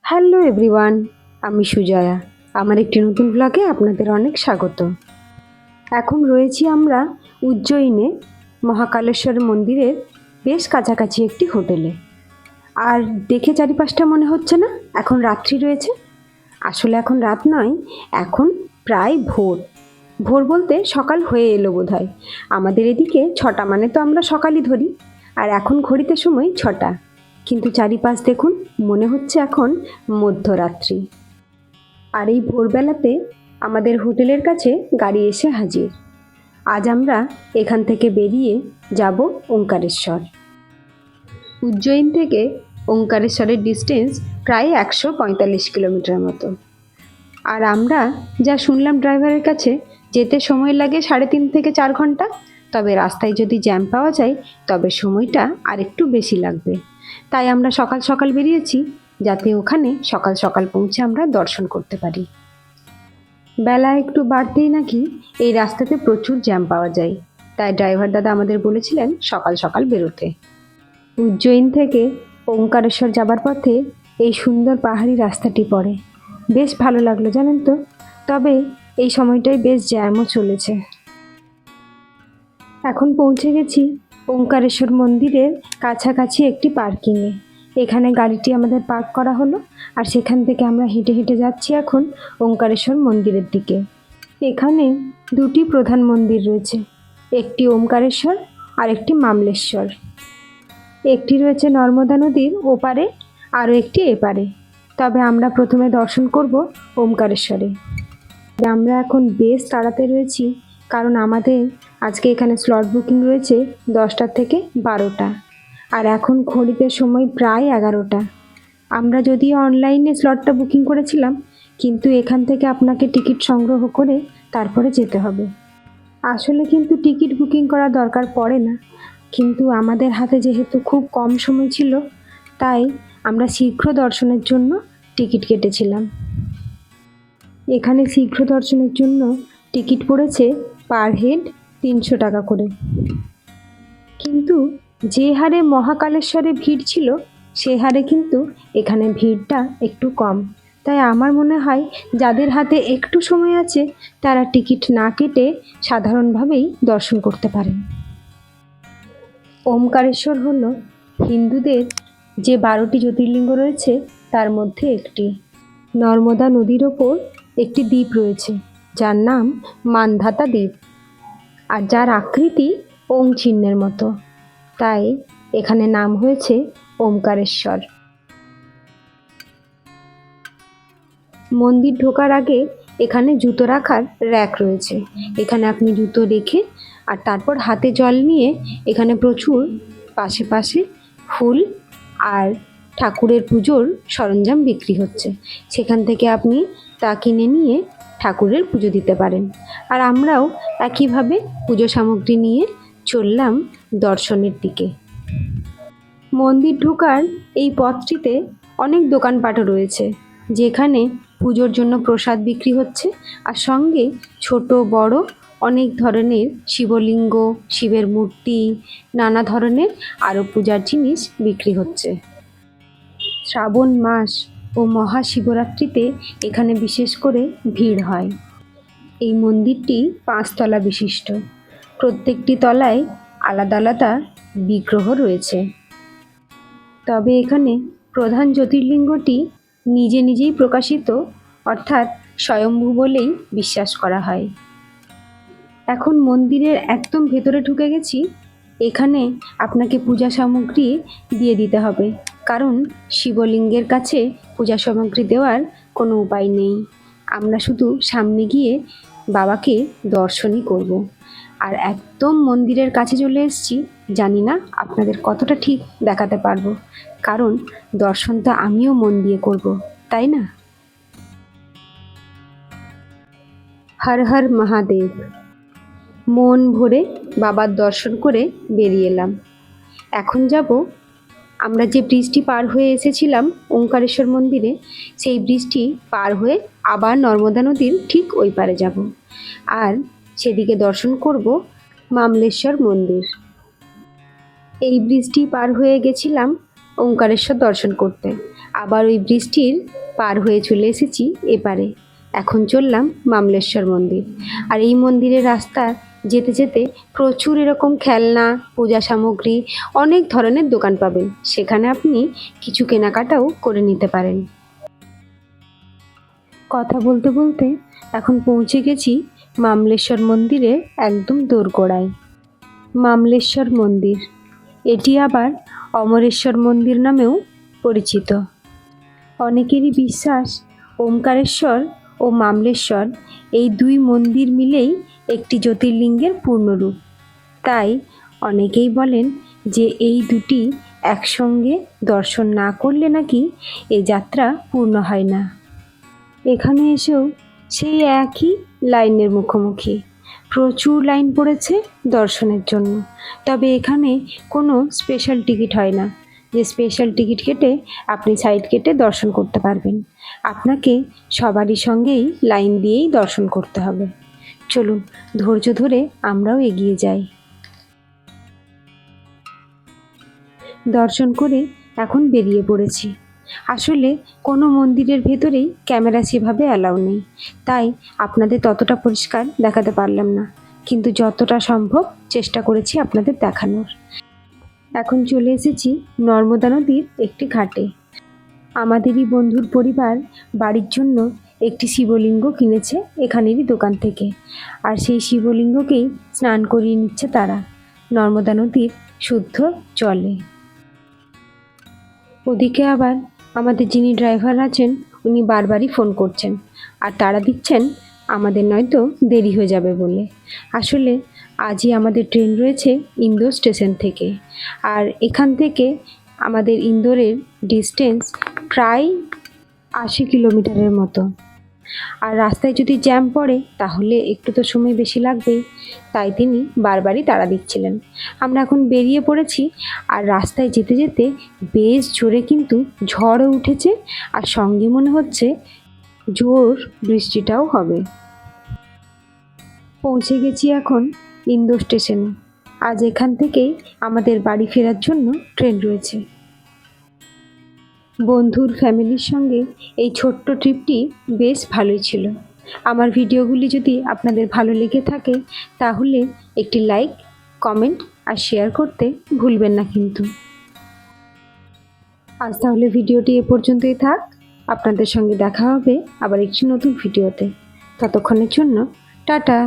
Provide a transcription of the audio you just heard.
Hello everyone, আমি সুজয়া। আমার একটি নতুন ব্লগে আপনাদের অনেক স্বাগত। এখন রয়েছি আমরা উজ্জয়িনে মহাকালেশ্বর মন্দিরের বেশ কাছাকাছি একটি হোটেলে। আর দেখে চারিপাশটা মনে হচ্ছে না এখন রাত্রি রয়েছে? আসলে এখন রাত নয়, এখন প্রায় ভোর। ভোর বলতে সকাল হয়ে এলো বোধহয়। আমাদের এদিকে 6টা মানে তো আমরা সকালই ধরি, আর এখন ঘড়িতে সময় 6টা, কিন্তু চারিপাশ দেখুন, মনে হচ্ছে এখন মধ্যরাত্রি। আর এই ভোরবেলাতে আমাদের হোটেলের কাছে গাড়ি এসে হাজির। আজ আমরা এখান থেকে বেরিয়ে যাব ওঙ্কারেশ্বর। উজ্জয়িন থেকে ওঙ্কারেশ্বরের ডিস্টেন্স প্রায় 145 কিলোমিটার মতো। আর আমরা যা শুনলাম ড্রাইভারের কাছে, যেতে সময় লাগে 3.5 থেকে 4 ঘন্টা, তবে রাস্তায় যদি জ্যাম পাওয়া যায় তবে সময়টা আর একটু বেশি লাগবে। তাই আমরা সকাল সকাল বেরিয়েছি, যাতে ওখানে সকাল সকাল পৌঁছে আমরা দর্শন করতে পারি। বেলা একটু বাড়তেই নাকি এই রাস্তাতে প্রচুর জ্যাম পাওয়া যায়, তাই ড্রাইভার দাদা আমাদের বলেছিলেন সকাল সকাল বেরোতে। উজ্জয়িন থেকে ওঙ্কারেশ্বর যাবার পথে এই সুন্দর পাহাড়ি রাস্তাটি পড়ে, বেশ ভালো লাগলো জানেন তো। তবে এই সময়টাই বেশ জ্যামও চলেছে। এখন পৌঁছে গেছি ওঙ্কারেশ্বর মন্দিরের কাছাকাছি একটি পার্কিংয়ে। এখানে গাড়িটি আমাদের পার্ক করা হলো, আর সেখান থেকে আমরা হেঁটে হেঁটে যাচ্ছি এখন ওঙ্কারেশ্বর মন্দিরের দিকে। এখানে দুটি প্রধান মন্দির রয়েছে, একটি ওমকারেশ্বর আর একটি মামলেশ্বর। একটি রয়েছে নর্মদা নদীর ওপারে, আরও একটি এপারে। তবে আমরা প্রথমে দর্শন করব ওমকারেশ্বরে। আমরা এখন বেশ তাড়াতে রয়েছি, কারণ আমাদের আজকে এখানে স্লট বুকিং রয়েছে 10টা থেকে 12টা, আর এখন ঘড়িতে সময় প্রায় 11টা। আমরা যদিও অনলাইনে স্লটটা বুকিং করেছিলাম, কিন্তু এখান থেকে আপনাকে টিকিট সংগ্রহ করে তারপরে যেতে হবে। আসলে কিন্তু টিকিট বুকিং করা দরকার পড়ে না, কিন্তু আমাদের হাতে যেহেতু খুব কম সময় ছিল, তাই আমরা শীঘ্র দর্শনের জন্য টিকিট কেটেছিলাম। এখানে শীঘ্র দর্শনের জন্য টিকিট পড়েছে পার হেড 300 টাকা করে। কিন্তু যে হারে মহাকালেশ্বরে ভিড় ছিল, সে হারে কিন্তু এখানে ভিড়টা একটু কম। তাই আমার মনে হয় যাদের হাতে একটু সময় আছে তারা টিকিট না কেটে সাধারণভাবেই দর্শন করতে পারেন। ওমকারেশ্বর হলো হিন্দুদের যে 12টি জ্যোতির্লিঙ্গ রয়েছে তার মধ্যে একটি। নর্মদা নদীর ওপর একটি দ্বীপ রয়েছে, যার নাম মান্ধাতা দ্বীপ, আর যার আকৃতি ওং চিহ্নের মতো, তাই এখানে নাম হয়েছে ওমকারেশ্বর। মন্দির ঢোকার আগে এখানে জুতো রাখার র্যাক রয়েছে। এখানে আপনি জুতো রেখে আর তারপর হাতে জল নিয়ে, এখানে প্রচুর পাশে পাশে ফুল আর ঠাকুরের পুজোর সরঞ্জাম বিক্রি হচ্ছে, সেখান থেকে আপনি তা কিনে নিয়ে ঠাকুরের পুজো দিতে পারেন। আর আমরাও একইভাবে পুজো সামগ্রী নিয়ে চললাম দর্শনের দিকে। মন্দির ঢোকার এই পথটিতে অনেক দোকানপাটও রয়েছে, যেখানে পুজোর জন্য প্রসাদ বিক্রি হচ্ছে, আর সঙ্গে ছোট বড় অনেক ধরনের শিবলিঙ্গ, শিবের মূর্তি, নানা ধরনের আরও পূজার জিনিস বিক্রি হচ্ছে। শ্রাবণ মাস ও মহাশিবরাত্রিতে এখানে বিশেষ করে ভিড় হয়। এই মন্দিরটি 5 তলা বিশিষ্ট, প্রত্যেকটি তলায় আলাদা আলাদা বিগ্রহ রয়েছে। তবে এখানে প্রধান জ্যোতির্লিঙ্গটি নিজে নিজেই প্রকাশিত, অর্থাৎ স্বয়ম্ভু বলেই বিশ্বাস করা হয়। এখন মন্দিরের একদম ভেতরে ঢুকে গেছি। এখানে আপনাকে পূজা সামগ্রী দিয়ে দিতে হবে, কারণ শিবলিঙ্গের কাছে পূজা সামগ্রী দেওয়ার কোনো উপায় নেই। আমরা শুধু সামনে গিয়ে বাবাকে দর্শনই করব। আর একদম মন্দিরের কাছে চলে এসেছি, জানি না আপনাদের কতটা ঠিক দেখাতে পারবো, কারণ দর্শন তো আমিও মন দিয়ে করব, তাই না? হর হর মহাদেব। মন ভরে বাবার দর্শন করে বেরিয়ে এলাম। এখন যাব আমরা যে ব্রিজটি পার হয়ে এসেছিলাম ওঙ্কারেশ্বর মন্দিরে, সেই ব্রিজটি পার হয়ে আবার নর্মদা নদীর ঠিক ওই পারে যাব, আর সেদিকে দর্শন করব মামলেশ্বর মন্দির। এই ব্রিজটি পার হয়ে গেছিলাম ওঙ্কারেশ্বর দর্শন করতে, আবার ওই বৃষ্টির পার হয়ে চলে এসেছি এপারে। এখন চললাম মামলেশ্বর মন্দির। আর এই মন্দিরের রাস্তা যেতে যেতে প্রচুর এরকম খেলনা, পূজা সামগ্রী, অনেক ধরনের দোকান পাবেন। সেখানে আপনি কিছু কেনাকাটাও করে নিতে পারেন। কথা বলতে বলতে এখন পৌঁছে গেছি মামলেশ্বর মন্দিরের একদম দোরগোড়ায়। মামলেশ্বর মন্দির, এটি আবার অমরেশ্বর মন্দির নামেও পরিচিত। অনেকেরই বিশ্বাস ওমকারেশ্বর ও মামলেশ্বর এই দুই মন্দির মিলেই একটি জ্যোতির্লিঙ্গের পূর্ণরূপ। তাই অনেকেই বলেন যে এই দুটি একসঙ্গে দর্শন না করলে নাকি এই যাত্রা পূর্ণ হয় না। এখানে এসেও সেই একই লাইনের মুখোমুখি, প্রচুর লাইন পড়েছে দর্শনের জন্য। তবে এখানে কোনো স্পেশাল টিকিট হয় না যে স্পেশাল টিকিট কেটে আপনি সাইড কেটে দর্শন করতে পারবেন। আপনাকে সবারই সঙ্গেই লাইন দিয়েই দর্শন করতে হবে। চলুন ধৈর্য ধরে আমরাও এগিয়ে যাই। দর্শন করে এখন বেরিয়ে পড়েছি। আসলে কোনো মন্দিরের ভেতরেই ক্যামেরা সেভাবে অ্যালাউ নেই, তাই আপনাদের ততটা পরিষ্কার দেখাতে পারলাম না, কিন্তু যতটা সম্ভব চেষ্টা করেছি আপনাদের দেখানোর। এখন চলে এসেছি নর্মদা নদীর একটি ঘাটে। আমাদেরই বন্ধুর পরিবার বাড়ির জন্য একটি শিবলিঙ্গ কিনেছে এখানেরই দোকান থেকে, আর সেই শিবলিঙ্গকেই স্নান করিয়ে নিচ্ছে তারা নর্মদা নদীর শুদ্ধ জলে। ওদিকে আবার আমাদের যিনি ড্রাইভার আছেন উনি বারবারই ফোন করছেন আর তাড়া দিচ্ছেন আমাদের নয়তো দেরি হয়ে যাবে বলে। আসলে আজই আমাদের ট্রেন রয়েছে ইন্দোর স্টেশন থেকে, আর এখান থেকে আমাদের ইন্দোরের ডিস্টেন্স প্রায় 80 কিলোমিটারের মতো। আর রাস্তায় যদি জ্যাম পড়ে তাহলে একটু তো সময় বেশি লাগবেই, তাই তিনি বারবারই তাড়া দিচ্ছিলেন। আমরা এখন বেরিয়ে পড়েছি, আর রাস্তায় যেতে যেতে বেশ জোরে কিন্তু ঝড়ও উঠেছে, আর সঙ্গে মনে হচ্ছে জোর বৃষ্টিটাও হবে। পৌঁছে গেছি এখন ইন্দোর স্টেশনে। আজ এখান থেকেই আমাদের বাড়ি ফেরার জন্য ট্রেন রয়েছে। বন্ধুর ফ্যামিলির সঙ্গে এই ছোট্ট ট্রিপটি বেশ ভালোই ছিল। আমার ভিডিওগুলি যদি আপনাদের ভালো লেগে থাকে তাহলে একটি লাইক, কমেন্ট আর শেয়ার করতে ভুলবেন না কিন্তু। আজ তাহলে ভিডিওটি এ পর্যন্তই থাক। আপনাদের সঙ্গে দেখা হবে আবার একটি নতুন ভিডিওতে। ততক্ষণের জন্য টাটা।